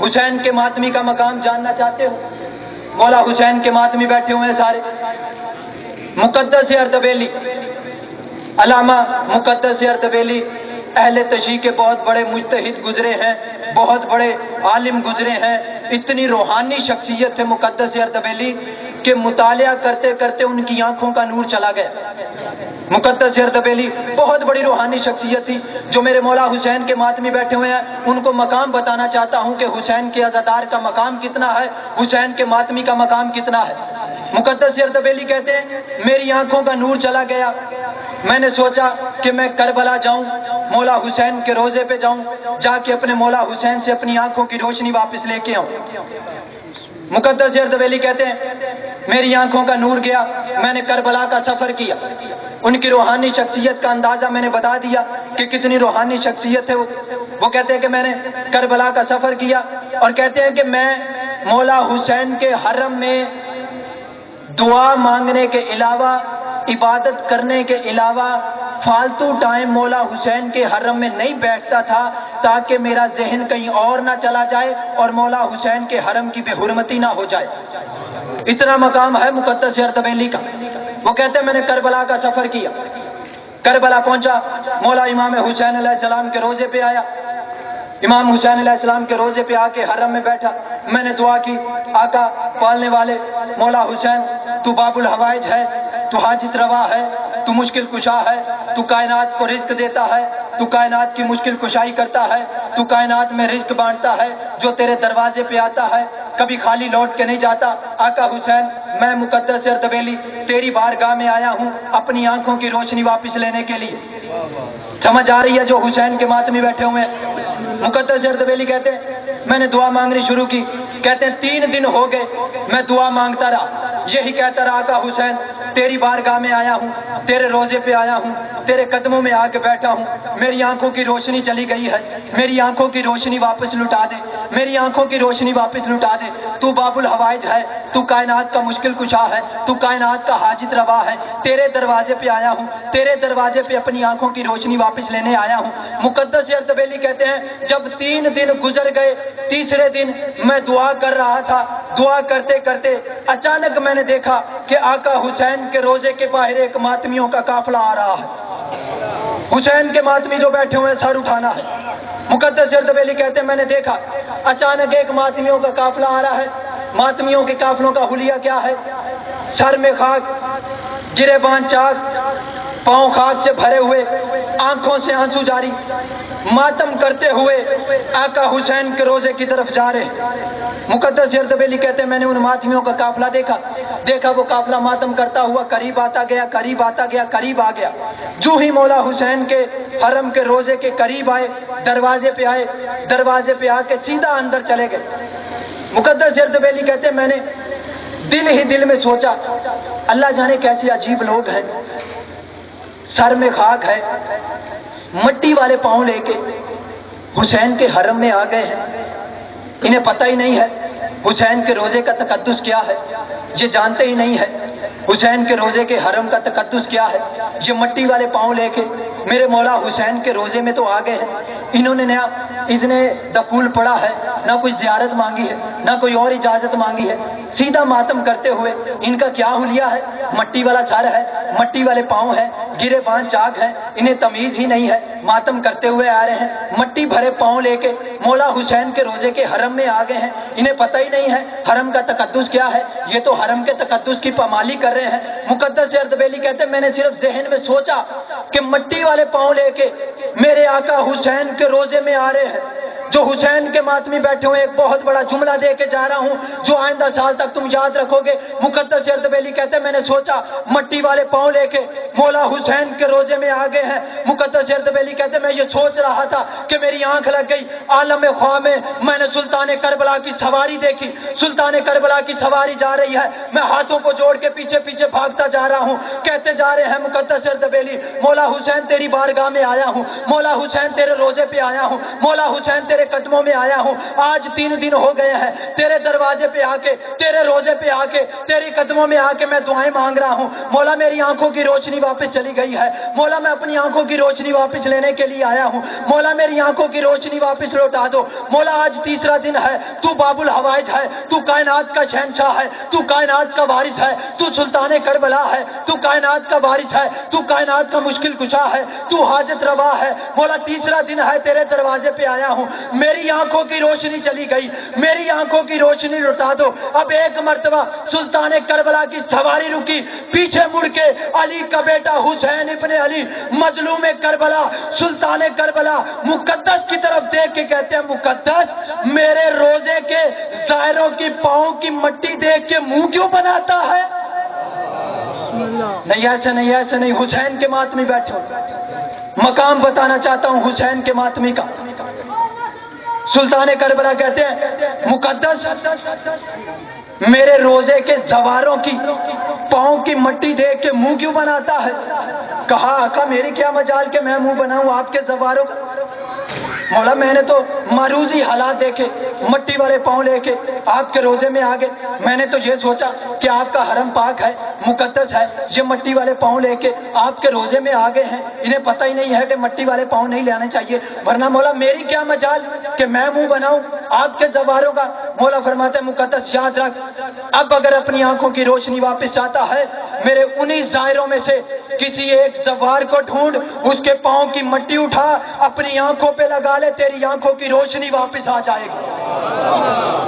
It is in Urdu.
حسین کے ماتمی کا مقام جاننا چاہتے ہو؟ مولا حسین کے ماتمی بیٹھے ہوئے ہیں سارے. مقدس اردبیلی، علامہ مقدس اردبیلی اہل تشیع کے بہت بڑے مجتہد گزرے ہیں، بہت بڑے عالم گزرے ہیں. اتنی روحانی شخصیت ہے مقدس اردبیلی کہ مطالعہ کرتے کرتے ان کی آنکھوں کا نور چلا گیا. مقدس اردبیلی بہت بڑی روحانی شخصیت تھی. جو میرے مولا حسین کے ماتمی بیٹھے ہوئے ہیں ان کو مقام بتانا چاہتا ہوں کہ حسین کے عزادار کا مقام کتنا ہے، حسین کے ماتمی کا مقام کتنا ہے. مقدس اردبیلی کہتے ہیں میری آنکھوں کا نور چلا گیا، میں نے سوچا کہ میں کربلا جاؤں، مولا حسین کے روضے پہ جاؤں، جا کے اپنے مولا حسین سے اپنی آنکھوں کی روشنی واپس لے کے آؤں. مقدس اردبیلی کہتے ہیں میری آنکھوں کا نور گیا، میں نے کربلا کا سفر کیا. ان کی روحانی شخصیت کا اندازہ میں نے بتا دیا کہ کتنی روحانی شخصیت ہے وہ کہتے ہیں کہ میں نے کربلا کا سفر کیا اور کہتے ہیں کہ میں مولا حسین کے حرم میں دعا مانگنے کے علاوہ، عبادت کرنے کے علاوہ فالتو ٹائم مولا حسین کے حرم میں نہیں بیٹھتا تھا تاکہ میرا ذہن کہیں اور نہ چلا جائے اور مولا حسین کے حرم کی بے حرمتی نہ ہو جائے. اتنا مقام ہے مقدس اردبیلی کا. وہ کہتے ہیں میں نے کربلا کا سفر کیا، کربلا پہنچا، مولا امام حسین علیہ السلام کے روضے پہ آیا، امام حسین علیہ السلام کے روضے پہ آ کے حرم میں بیٹھا. میں نے دعا کی، آقا پالنے والے مولا حسین تو باب الحوائج ہے، تو حاجت روا ہے، تو مشکل کشا ہے، تو کائنات کو رزق دیتا ہے، تو کائنات کی مشکل کشائی کرتا ہے، تو کائنات میں رزق بانٹتا ہے، جو تیرے دروازے پہ آتا ہے کبھی خالی لوٹ کے نہیں جاتا. آقا حسین میں مقدس اردبیلی تیری بارگاہ میں آیا ہوں اپنی آنکھوں کی روشنی واپس لینے کے لیے. سمجھ آ رہی ہے جو حسین کے ماتمی بیٹھے ہوئے ہیں؟ مقدس اردبیلی کہتے ہیں میں نے دعا مانگنی شروع کی. کہتے ہیں 3 دن ہو گئے میں دعا مانگتا رہا، یہی کہتا رہا آقا حسین تیری بارگاہ میں آیا ہوں، تیرے روضے پہ آیا ہوں، تیرے قدموں میں آ کے بیٹھا ہوں، میری آنکھوں کی روشنی چلی گئی ہے، میری آنکھوں کی روشنی واپس لٹا دے، میری آنکھوں کی روشنی واپس لٹا دے. تو باب الحوائج ہے، تو کائنات کا مشکل کشا ہے، تو کائنات کا حاجت روا ہے، تیرے دروازے پہ آیا ہوں، تیرے دروازے پہ اپنی آنکھوں کی روشنی واپس لینے آیا ہوں. مقدس اردبیلی کہتے ہیں جب 3 دن گزر گئے، تیسرے دن میں دعا کر رہا تھا، دعا کرتے کرتے اچانک میں نے دیکھا کہ آقا حسین کے روضے کے باہر ایک ماتمیوں کا قافلہ آ رہا ہے. حسین کے ماتمی جو بیٹھے ہوئے ہیں سر اٹھانا ہے. مقدس اردبیلی کہتے ہیں میں نے دیکھا اچانک ایک ماتمیوں کا قافلہ آ رہا ہے. ماتمیوں کے قافلوں کا حلیہ کیا ہے؟ سر میں خاک، گریباں چاک، پاؤں خاک سے بھرے ہوئے، آنکھوں سے آنسو جاری، ماتم کرتے ہوئے آقا حسین کے روضے کی طرف جا رہے. مقدس اردبیلی کہتے ہیں میں نے ان ماتمیوں کا قافلہ دیکھا وہ قافلہ ماتم کرتا ہوا قریب آتا گیا، قریب آتا گیا، قریب آ گیا. جو ہی مولا حسین کے حرم کے روضے کے قریب آئے، دروازے پہ آئے، دروازے پہ آ کے سیدھا اندر چلے گئے. مقدس اردبیلی کہتے ہیں میں نے دل ہی دل میں سوچا اللہ جانے کیسے عجیب لوگ ہیں، سر میں خاک ہے، مٹی والے پاؤں لے کے حسین کے حرم میں آ گئے ہیں. انہیں پتہ ہی نہیں ہے حسین کے روضے کا تقدس کیا ہے، یہ جانتے ہی نہیں ہے حسین کے روضے کے حرم کا تقدس کیا ہے. یہ مٹی والے پاؤں لے کے میرے مولا حسین کے روضے میں تو آ گئے ہیں. انہوں نے نیا اذن دخول پڑھا ہے، نہ کوئی زیارت مانگی ہے، نہ کوئی اور اجازت مانگی ہے، سیدھا ماتم کرتے ہوئے. ان کا کیا حلیہ ہے؟ مٹی والا سر ہے، مٹی والے پاؤں ہیں، گرے بان چاک ہیں، انہیں تمیز ہی نہیں ہے، ماتم کرتے ہوئے آ رہے ہیں. مٹی بھرے پاؤں لے کے مولا حسین کے روضے کے حرم میں آ گئے ہیں. انہیں پتہ ہی نہیں ہے حرم کا تقدس کیا ہے، یہ تو حرم کے تقدس کی پامالی کر رہے ہیں. مقدس اردبیلی کہتے ہیں میں نے صرف ذہن میں سوچا کہ مٹی والے پاؤں لے کے میرے آقا حسین کے روضے میں آ رہے ہیں. جو حسین کے ماتمی بیٹھے ہوئے ایک بہت بڑا جملہ دے کے جا رہا ہوں جو آئندہ سال تک تم یاد رکھو گے. مقدس اردبیلی کہتے ہیں میں نے سوچا مٹی والے پاؤں لے کے مولا حسین کے روضے میں آ گئے ہیں. مقدس اردبیلی کہتے ہیں میں یہ سوچ رہا تھا کہ میری آنکھ لگ گئی عالم خواہ میں نے سلطان کربلا کی سواری دیکھی. سلطان کربلا کی سواری جا رہی ہے، میں ہاتھوں کو جوڑ کے پیچھے پیچھے بھاگتا جا رہا ہوں. کہتے جا رہے ہیں مقدس اردبیلی مولا حسین تیری بارگاہ میں آیا ہوں، مولا حسین تیرے روضے پہ آیا ہوں، مولا حسین تیرے تیرے قدموں میں آیا ہوں. آج 3 دن ہو گئے ہیں تیرے دروازے پہ آ کے, تیرے روزے پہ آ کے, تیری قدموں میں آ کے میں دعائیں مانگ رہا ہوں. مولا میری آنکھوں کی روشنی واپس چلی گئی ہے. مولا میں اپنی آنکھوں کی روشنی واپس لینے کے لیے آیا ہوں. مولا میری آنکھوں کی روشنی واپس لوٹا دو. مولا آج تیسرا دن ہے, تو باب الحوائج ہے, تو کائنات کا شہنشاہ ہے, تو کائنات کا وارث ہے, تو سلطان کربلا ہے, تو کائنات کا وارث ہے, تو کائنات کا مشکل کشا ہے, تو حاجت روا ہے. مولا تیسرا دن ہے تیرے دروازے پہ آیا ہوں. میری آنکھوں کی روشنی چلی گئی, میری آنکھوں کی روشنی لوٹا دو. اب ایک مرتبہ سلطان کربلا کی سواری رکی, پیچھے مڑ کے علی کا بیٹا حسین ابن علی مظلوم کربلا سلطان کربلا مقدس کی طرف دیکھ کے کہتے ہیں, مقدس میرے روزے کے زائروں کی پاؤں کی مٹی دیکھ کے منہ کیوں بناتا ہے؟ نہیں ایسے نہیں, ایسے نہیں. حسین کے ماتمی بیٹھو, مقام بتانا چاہتا ہوں حسین کے ماتمی کا. سلطان کربلا کہتے ہیں, مقدس میرے روزے کے زواروں کی پاؤں کی مٹی دیکھ کے منہ کیوں بناتا ہے؟ کہا آقا میری کیا مجال کہ میں منہ بناؤں آپ کے زواروں کا. مولا میں نے تو معروضی حالات دیکھے, مٹی والے پاؤں لے کے آپ کے روزے میں آ گئے. میں نے تو یہ سوچا کہ آپ کا حرم پاک ہے, مقدس ہے, یہ مٹی والے پاؤں لے کے آپ کے روزے میں آ گئے ہیں. انہیں پتہ ہی نہیں ہے کہ مٹی والے پاؤں نہیں لانے چاہیے, ورنہ مولا میری کیا مجال کہ میں منہ بناؤں آپ کے زواروں کا. مولا فرماتے ہیں, مقدس یاد رکھ, اب اگر اپنی آنکھوں کی روشنی واپس چاہتا ہے, میرے انہی زائروں میں سے کسی ایک زوار کو ڈھونڈ, اس کے پاؤں کی مٹی اٹھا, اپنی آنکھوں پہ لگا لے, تیری آنکھوں کی روشنی واپس آ جائے گی.